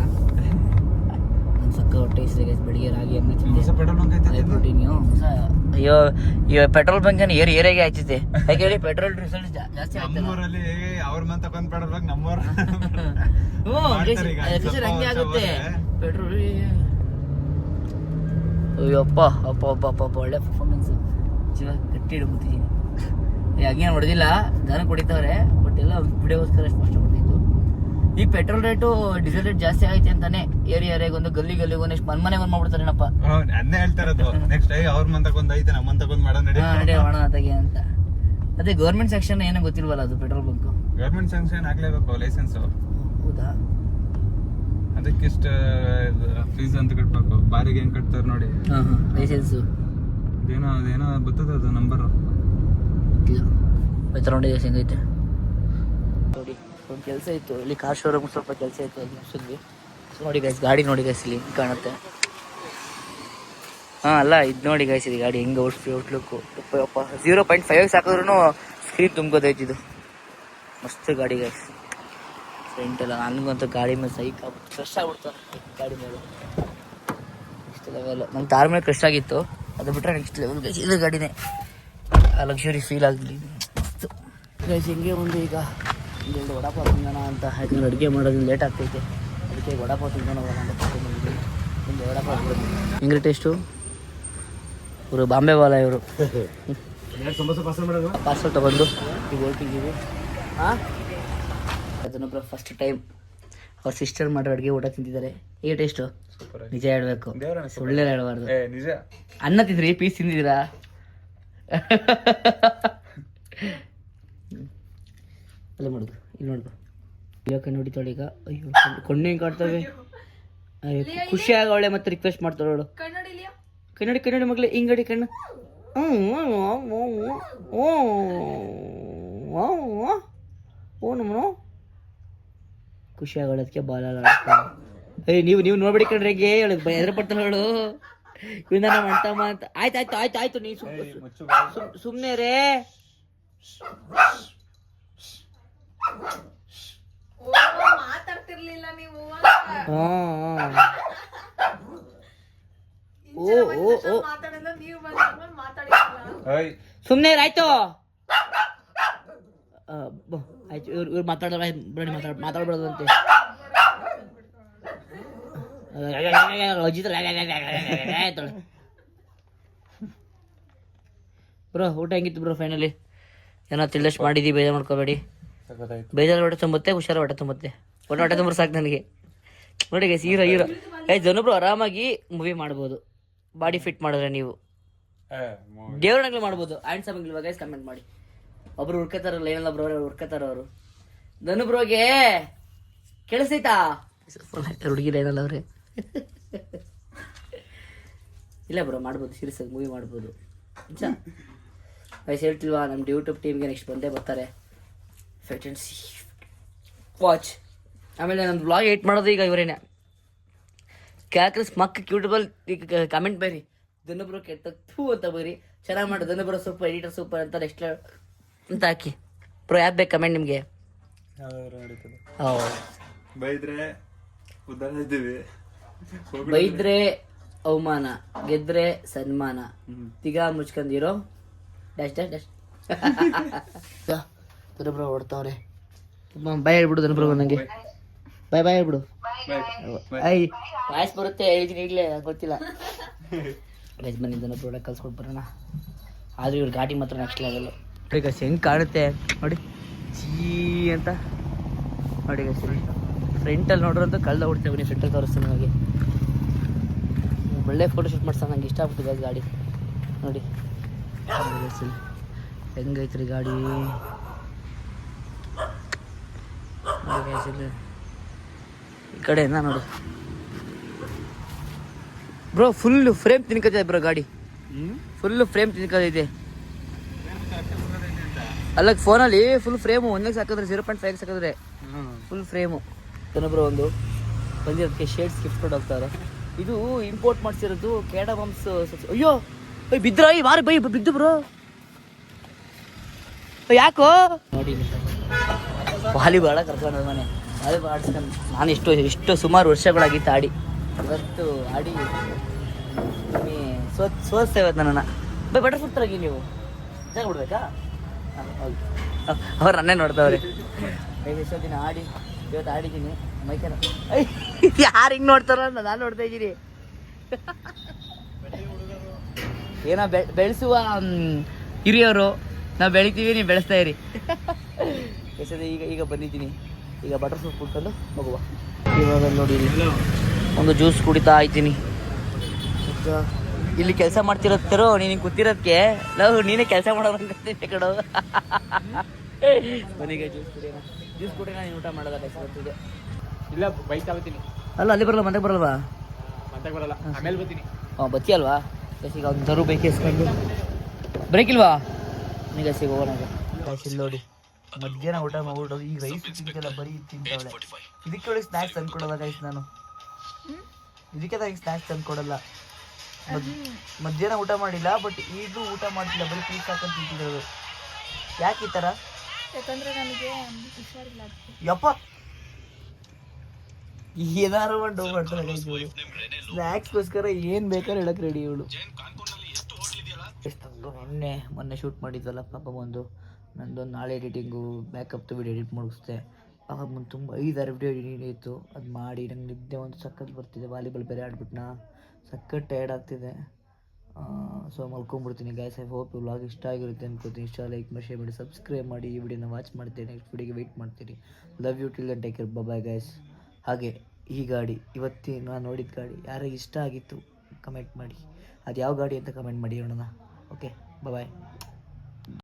ನನ್ನ ಸಕ್ಕ ಹೊಟ್ಟೆ ಹೆಸರಿಗೆ ಬೆಳಿಗ್ಗೆ ರಾಗಿ ಪೆಟ್ರೋಲ್ ಬಂಕ್ ಅಯ್ಯೋ ಈ ಪೆಟ್ರೋಲ್ ಬಂಕ್ ಏರಿಯಾಗೆ ಆಯ್ತೈತೆ. ಯಾಕೆ ಹೇಳಿ, ಪೆಟ್ರೋಲ್ ರಿಸಲ್ಟ್ ಜಾಸ್ತಿ ಆಯ್ತು. ನಮ್ಮೂರಲ್ಲಿ ಅವ್ರ ಮಂತ ಬಂದ್ ಪೆಟ್ರೋಲ್ ಬಂಕ್ ನಮ್ಮೂರ ಹಂಗೆ ಆಗುತ್ತೆ ಪೆಟ್ರೋಲ್. ಅಯ್ಯಪ್ಪ ಅಪ್ಪ ಅಪ್ಪ ಅಪ್ಪ ಒಳ್ಳೆ ಪರ್ಫಾರ್ಮೆನ್ಸ್. ಜೀವ ಗಟ್ಟಿ ಇಡ್ಬಿಟ್ಟಿದ್ದೀನಿ. ಹಂಗೇನು ಹೊಡೆದಿಲ್ಲ, ದನ ಕುಡಿತಾವ್ರೆ, ಬಟ್ ಎಲ್ಲ ವಿಡಿಯೋಗೋಸ್ಕರ ಅಷ್ಟು ಕಷ್ಟ ಪಡ್ತಿತ್ತು. ಈ ಪೆಟ್ರೋಲ್ ರೇಟು ಡೀಸೆಲ್ ರೇಟ್ ಜಾಸ್ತಿ ಆಯ್ತು ಅಂತಾನೆ ಏರಿಯಾಗೆ ಒಂದು ಗಲ್ಲಿಗೊಂದು ಎಷ್ಟು ಮನೆ ಮಾಡ್ಬಿಡ್ತಾರೇನಪ್ಪ. ಅದನ್ನೇ ಹೇಳ್ತಾರದು. ನೆಕ್ಸ್ಟ್ ಅವ್ರ ಮಂತಕೊಂದ್ ಐತೆ, ನಮ್ಮ ಮಂತಕೊಂದ್ ಮಾಡೋಣ ಅದಾಗೆ ಅಂತ. ಅದೇ ಗೌರ್ಮೆಂಟ್ ಸೆಕ್ಷನ್ ಏನೋ ಗೊತ್ತಿಲ್ವಲ್ಲ, ಅದು ಪೆಟ್ರೋಲ್ ಬಂಕ್ ಗೌರ್ಮೆಂಟ್ ಸ್ಯಾಂಕ್ಷನ್ ಆಗ್ಲೇಬೇಕು ಲೈಸೆನ್ಸ್. ಹೌದಾ? ಅದಕ್ಕಿಷ್ಟ ಫೀಸ್ ಅಂತ ಕಟ್ಬೇಕು. ಬಾರಿಗೆ ಹೆಂಗ್ ಕಟ್ತಾರ ನೋಡಿ ಲೈಸೆನ್ಸ್. ಅದೇನೋ ಬರ್ತದ ಅದು ನಂಬರ್. ನೋಡಿ ಹೆಂಗೈತೆ ನೋಡಿ. ಒಂದು ಕೆಲಸ ಇತ್ತು ಇಲ್ಲಿ, ಕಾರ್ ಶೋರೂಮ್ ಸ್ವಲ್ಪ ಕೆಲಸ ಇತ್ತು, ಅದು ಮುಗಿಸಿದ್ವಿ. ನೋಡಿ ಗೈಸ್, ಗಾಡಿ ನೋಡಿ ಗೈಸ್ ಇಲ್ಲಿ ಕಾಣುತ್ತೆ. ಅಲ್ಲ ಇದು ನೋಡಿ ಗೈಸ್, ಇದು ಗಾಡಿ ಹೆಂಗೆ ಔಟ್ಲುಕ್ಕು. 0.5 ಹಾಕಿದ್ರೂ ಸ್ಕ್ರೀನ್ ತುಂಬೋದೈತಿ. ಇದು ಮಸ್ತ್ ಗಾಡಿ ಗೈಸ್. ಫ್ರಂಟ್ ಎಲ್ಲ ನನಗಂತೂ ಗಾಡಿ ಮೇಲೆ ಸೈಕ್ ಆಗ್ಬಿಟ್ಟು ಕ್ರಶ್ ಆಗ್ಬಿಡ್ತಾರೆ ಗಾಡಿ ಮೇಲೆ. Next level. ನಂಗೆ ತಾರ್ ಮೇಲೆ ಕ್ರಶ್ ಆಗಿತ್ತು, ಅದು ಬಿಟ್ಟರೆ ನೆಕ್ಸ್ಟ್ ಲೆವೆಲ್ ಗೈಸ್. ಇದು ಗಾಡಿನೇ ಲಕ್ಸುರಿ ಫೀಲ್ ಆಗಲಿ ಮಸ್ತು ಗೈಸ್. ಹಿಂಗೆ ಒಂದು ಈಗ ಒಂದೆರಡು ವಡಾಪಾವ್ ತಿನ್ನೋಣ ಅಂತ. ಯಾಕಂದ್ರೆ ಅಡುಗೆ ಮಾಡೋದು ಲೇಟ್ ಆಗ್ತೈತೆ, ಅದಕ್ಕೆ ವಡಾಪಾವ್ ತಿನ್ನೋಣ ಅಂತ ಒಂದು ವಡಾಪಾವ್. ಹೆಂಗೆ ಟೇಸ್ಟು? ಇವರು ಬಾಂಬೆ ವಾಲ ಇವರು ಪಾರ್ಸಲ್ ತಗೊಂಡು ಈಗ ಹೊರಟಿದ್ದೀವಿ. ಹಾಂ ಅದನ್ನೊಬ್ಬರು ಫಸ್ಟ್ ಟೈಮ್ ಅವ್ರ ಸಿಸ್ಟರ್ ಮಾಡೋ ಅಡುಗೆ ಊಟ ತಿಂತಿದ್ದಾರೆ. ಈಗ ಟೇಸ್ಟು ನಿಜ ಹೇಳ್ಬೇಕು, ಸುಳ್ಳೆ ಹೇಳ್ಬಾರ್ದು. ನಿಜ. ಅನ್ನ ತಿಂದ್ರಿ, ಪೀಸ್ ತಿಂದಿದ್ದೀರಾ? ಅಲ್ಲ ಮಾಡುದು, ಇಲ್ಲಿ ನೋಡ್ದು ಇವಾಗ ನೋಡಿ ತೊಳಿಗ. ಅಯ್ಯೋ ಕಣ್ಣು ಕಾಡ್ತವೆ. ಖುಷಿ ಆಗವಳೆ ಮತ್ತೆ ರಿಕ್ವೆಸ್ಟ್ ಮಾಡ್ತಾಳು. ಕನ್ನಡಿ ಕನ್ನಡಿ ಮಗ್ಲೆ ಹಿಂಗಡಿ ಕಣ್ಣು. ಓ ನಮ್ಮನು ಖುಷಿ ಆಗೋದಕ್ಕೆ ಬಾಲ ಏಯ್ ನೀವು ನೋಡ್ಬೇಡಿ ಕಣ್ರಿ, ಹೇಗೆ ಹೇಳಕ್ ಎದ್ರ ಪಡ್ತಾಳೆ ಹೇಳು. ಇವನ್ನ ಮಾಡ್ತಮ್ಮ ಅಂತ. ಆಯ್ತು ನೀ ಸುಮ್ಮನೆ ರೇ. ಸುಮ್ಮನೆ ಆಯ್ತು. ಆಯ್ತು ಇವ್ರು ಮಾತಾಡ್ಬಾರ್ದಂತೆ. ಬ್ರೋ ಊಟ ಹೆಂಗಿತ್ತು ಬ್ರೋ? ಫೈನಲಿ ಏನೋ ತಿಳ್ದಷ್ಟು ಮಾಡಿದ್ದೀವಿ, ಬೇಜಾರು ಮಾಡ್ಕೋಬೇಡಿ. ಬೇಜಾರು ಹೊಟ್ಟೆ ತುಂಬುತ್ತೆ, ಹುಷಾರು ಹೊಟ್ಟೆ ತುಂಬುತ್ತೆ. ಹೊಟ್ಟೆ ತುಂಬರು ಸಾಕು ನನಗೆ. ನೋಡಿ ಗೈಸ್, ಹೀರೋ ಜನಬ್ರು ಆರಾಮಾಗಿ ಮೂವಿ ಮಾಡ್ಬೋದು ಬಾಡಿ ಫಿಟ್ ಮಾಡಿದ್ರೆ. ನೀವು ದೇವ್ರನಾಗ್ಲೂ ಮಾಡ್ಬೋದು. ಹ್ಯಾಂಡ್ಸಮ್ ಆಗಿಲ್ವಾ ಗೈಸ್? ಕಮೆಂಟ್ ಮಾಡಿ. ಒಬ್ರು ಹುಡ್ಕತಾರಲ್ಲ, ಏನಲ್ಲ ಬ್ರೋ ಹುಡ್ಕತಾರ ಅವರು. ಧನುಬ್ರೋಗೆ ಕೇಳಿಸೈತಾ? ಹುಡುಗಿರ ಏನಲ್ಲ ಅವ್ರೆ. ಇಲ್ಲ ಬ್ರೋ ಮಾಡ್ಬೋದು, ಸೀರಿಯಸ್ ಆಗಿ ಮೂವಿ ಮಾಡ್ಬೋದು. ನಿಜ ವಯಸ್ಸು ಹೇಳ್ತಿಲ್ವಾ, ನಮ್ಮ ಯೂಟ್ಯೂಬ್ ಟೀಮ್ಗೆ ನೆಕ್ಸ್ಟ್ ಬಂದೇ ಬರ್ತಾರೆ. Fight and C watch. ಆಮೇಲೆ ನನ್ನ ವ್ಲಾಗ್ ಎಡಿಟ್ ಮಾಡೋದು ಈಗ ಇವರೇನೆ. ಕ್ಯಾಕ್ರಸ್ ಮಕ್ಕ ಕ್ಯೂಟಬಲ್ ಈಗ ಕಮೆಂಟ್ ಬರೀ. ಧನುಬ್ರೋ ಕೆಟ್ಟ ಥೂ ಅಂತ ಬರೀ. ಚೆನ್ನಾಗಿ ಮಾಡಿ ಧನುಬ್ರೋ ಸೂಪರ್, ಎಡಿಟರ್ ಸೂಪರ್ ಅಂತ ನೆಕ್ಸ್ಟ್ ಅಂತ ಹಾಕಿ. ಬ್ರೋ ಯಾಕೆ ಬೇಕು ಕಮೆಂಟ್ ನಿಮಗೆ? ಬೈದ್ರೆ ಅವಮಾನ, ಗೆದ್ರೆ ಸನ್ಮಾನ, ತಿಗಾ ಮುಚ್ಕೊಂಡಿರೋ ಡ್ಯಾಶ್ ಡ್ಯಾಶ್ ಡ್ಯಾಶ್. ಧನುಬ್ರೋ ಹೊಡ್ತಾವ್ರೆ. ಬಾಯ್ ಹೇಳ್ಬಿಡು ಧನುಬ್ರೋ, ನನಗೆ ಬಾಯ್ ಹೇಳ್ಬಿಡು. ವಾಯ್ಸ್ ಬರುತ್ತೆ ಹೇಳಿದ್ದೀನಿ ಈಗಲೇ, ಗೊತ್ತಿಲ್ಲ. ಗೈಸ್ ಬನ್ನಿ ಧನುಬ್ರೋ ಕಲ್ಸ್ಕೊಟ್ಟು ಬರೋಣ. ಆದ್ರೆ ಇವ್ರ ಗಾಡಿ ಮಾತ್ರ ನೆಕ್ಸ್ಟ್ ಲೆವೆಲ್. ನೋಡಿ ಗೈಸ್ ಹೆಂಗೆ ಕಾಣುತ್ತೆ ನೋಡಿ, ಚೀ ಅಂತ ನೋಡಿ ಗೈಸ್. ಫ್ರಂಟಲ್ಲಿ ನೋಡ್ರಂತೂ ಕಳ್ದ ಹೊಡ್ತೇವೆ. ನೀವು ಫ್ರಂಟಲ್ಲಿ ತೋರಿಸ್ತೀನಿ ನಿಮಗೆ. ಒಳ್ಳೆ ಫೋಟೋ ಶೂಟ್ ಮಾಡ್ಸೋಣ, ನಂಗೆ ಇಷ್ಟ ಆಗ್ಬಿಟ್ಟು ಗೈಸ್ ಗಾಡಿ ನೋಡಿ. ಹೆಂಗೈತ್ರಿ ಗಾಡಿ ಈ ಕಡೆಯಿಂದ ನೋಡು ಬ್ರೋ. ಫುಲ್ ಫ್ರೇಮ್ ತಿನ್ಕತೈತೆ ಬ್ರೋ ಗಾಡಿ, ಫುಲ್ ಫ್ರೇಮ್ ತಿನ್ಕತೈತೆ. ಅಲ್ಲ ಫೋನಲ್ಲಿ ಫುಲ್ ಫ್ರೇಮು ಒಂದೇ ಸಾಕಿದ್ರೆ 0.5 ಸಾಕಿದ್ರೆ ಫುಲ್ ಫ್ರೇಮು. ಬ್ರೋ ಒಂದು ಬಂದಿರೋದಕ್ಕೆ ಶೇಡ್ಸ್ ಗಿಫ್ಟ್ ಕೊಟ್ಟು ಹೋಗ್ತಾರೆ. ಇದು ಇಂಪೋರ್ಟ್ ಮಾಡಿಸಿರೋದು ಕೇಡಾ ಬಂಪ್ಸ್. ಅಯ್ಯೋ ಬಿದ್ರ ಮಾರಿ ಬೈ ಬಿದ್ದು ಬ್ರೋ. ಯಾಕೋ ನೋಡಿ ವಾಲಿಬಾಲ್ ಕರ್ಕೊಂಡು ಮನೆ ವಾಲಿಬಾಲ್ ಆಡ್ಸ್ಕೊಂಡು ನಾನು ಎಷ್ಟು ಸುಮಾರು ವರ್ಷಗಳಾಗಿತ್ತು ಆಡಿ. ಇವತ್ತು ಆಡಿ ಸೋಸ್ತೇವೆ ಇವತ್ತು ನನ್ನನ್ನು. ಬೈ ಬಟರ್ ಫುಡ್ ತರಗಿ ನೀವು ಜಾಗ ಬಿಡ್ಬೇಕಾ? ಅವ್ರು ನನ್ನೇ ನೋಡ್ತಾವ್ರಿ. ಎಷ್ಟೋ ದಿನ ಆಡಿ ಇವತ್ತು ಆಡಿದ್ದೀನಿ ಮೈಕನ. ಯಾರು ಹಿಂಗೆ ನೋಡ್ತಾರ ನಾನು ನೋಡ್ತಾ ಇದ್ದೀನಿ. ಏನೋ ಬೆಳೆಸುವ ಹಿರಿಯವರು, ನಾವು ಬೆಳಿತೀವಿ, ನೀವು ಬೆಳೆಸ್ತಾ ಇರಿ. ಎಷ್ಟೊಂದು ಈಗ ಬಂದಿದ್ದೀನಿ. ಈಗ ಬಟರ್ ಸೂಪ್ ಕುಡ್ಕೊಂಡು ಹೋಗುವ. ಇವಾಗ ನೋಡಿ ಒಂದು ಜ್ಯೂಸ್ ಕುಡಿತಾ ಇದ್ದೀನಿ. ಇಲ್ಲಿ ಕೆಲಸ ಮಾಡ್ತಿರೋ ನೀನು ಕೂತಿರೋದಕ್ಕೆ ನೀನೇ ಕೆಲಸ ಮಾಡೋದಂತೆ ಕಡೋ. ಮನೆಗೆ ಜ್ಯೂಸ್ ಕುಡಿಯೋಣ, ನೀನು ಊಟ ಮಾಡೋದ ಗೊತ್ತಿದೆ. ಇಲ್ಲ ಬೈಕ್ ತಗೋತೀನಿ. ಅಲ್ಲ ಅಲ್ಲಿ ಬರಲ್ಲ, ಮಂದಕ್ಕೆ ಬರಲ್ವಾ? ಮಂದಕ್ಕೆ ಬರಲ್ಲ, ಆಮೇಲೆ ಬರ್ತೀನಿ. ಬತ್ತಿ ಅಲ್ವಾ? ಈಗ ಒಂದು ದರು ಬೈಕ್ ಎಸ್ಕೊಂಡು ಬ್ರೇಕ್ ಇಲ್ವಾ? ಈಗ ಸಿಗ ಹೋಗೋಣ. ನೋಡಿ ಮಧ್ಯಾಹ್ನ ಊಟ ಮಾಡ್ಬಿಟ್ಟು ಈಗ ರೈಸ್ ತಿಂತಿಲ್ಲ, ಬರೀ ತಿಂತಾವಳೆ. ಇದಕ್ಕೆ ಒಳಗೆ ಸ್ನ್ಯಾಕ್ಸ್ ತಂದ್ಕೊಡಲ್ಲ ಗೈಸ್ ನಾನು. ಇದಕ್ಕೆ ಸ್ನ್ಯಾಕ್ಸ್ ತಂದ್ಕೊಡಲ್ಲ. ಮಧ್ಯಾಹ್ನ ಊಟ ಮಾಡಿಲ್ಲ, ಬಟ್ ಈಗಲೂ ಊಟ ಮಾಡ್ತಿಲ್ಲ, ಬರೀ ಪೀಸ್ ಹಾಕೊಂಡು ತಿಂತಿರೋದು. ಯಾಕೆ ಈ ಥರ? ಯಾಕಂದ್ರೆ ನನಗೆ ಹುಷಾರಿಲ್ಲ. ಯಪ್ಪ ಏನಾರು ಒಂದು ಮಾಡ್ತಾರೆ ಸ್ನ್ಯಾಕ್ಸ್ಗೋಸ್ಕರ ಏನು ಬೇಕಾದ್ರೆ ಹೇಳಕ್ಕೆ ರೆಡಿ ಇವಳು. ಮೊನ್ನೆ ಶೂಟ್ ಮಾಡಿದ್ವಲ್ಲ ಪಾಪ ನಂದೊಂದು ನಾಳೆ ಎಡಿಟಿಂಗು ಬ್ಯಾಕಪ್ದು ವಿಡಿಯೋ ಎಡಿಟ್ ಮುಗಿಸ್ದೆ. ಆವಾಗ ತುಂಬ 5-6 ವಿಡಿಯೋ ಎಡಿಟ್ ಇತ್ತು. ಅದು ಮಾಡಿ ನಂಗೆ ನಿದ್ದೆ ಒಂದು ಸಖತ್ ಬರ್ತಿದೆ. ವಾಲಿಬಾಲ್ ಬೇರೆ ಆಡ್ಬಿಟ್ನಾ, ಸಖತ್ ಟಯರ್ಡ್ ಆಗ್ತಿದೆ. ಸೊ ಮಲ್ಕೊಂಡ್ಬಿಡ್ತೀನಿ ಗೈಸ್. ಐ ಹೋಪ್ ಈ ವ್ಲಾಗ್ ಇಷ್ಟ ಆಗಿರುತ್ತೆ ಅನ್ಕೋತೀನಿ. ಇಷ್ಟ ಲೈಕ್ ಮಾಡಿ ಶೇರ್ ಮಾಡಿ ಸಬ್ಸ್ಕ್ರೈಬ್ ಮಾಡಿ. ಈ ವಿಡಿಯೋನ ವಾಚ್ ಮಾಡ್ತೀನಿ, ನೆಕ್ಸ್ಟ್ ವಿಡಿಯೋಗೆ ವೆಯ್ಟ್ ಮಾಡ್ತೀನಿ. Love you till then take care, bye guys. ಹಾಗೆ ಈ ಗಾಡಿ ಇವತ್ತಿನ ನಾನು ನೋಡಿದ ಗಾಡಿ ಯಾರಿಗೆ ಇಷ್ಟ ಆಗಿತ್ತು ಕಮೆಂಟ್ ಮಾಡಿ. ಅದು ಯಾವ ಗಾಡಿ ಅಂತ ಕಮೆಂಟ್ ಮಾಡಿ ಹೇಳೋಣ. ಓಕೆ ಬಾಯ್.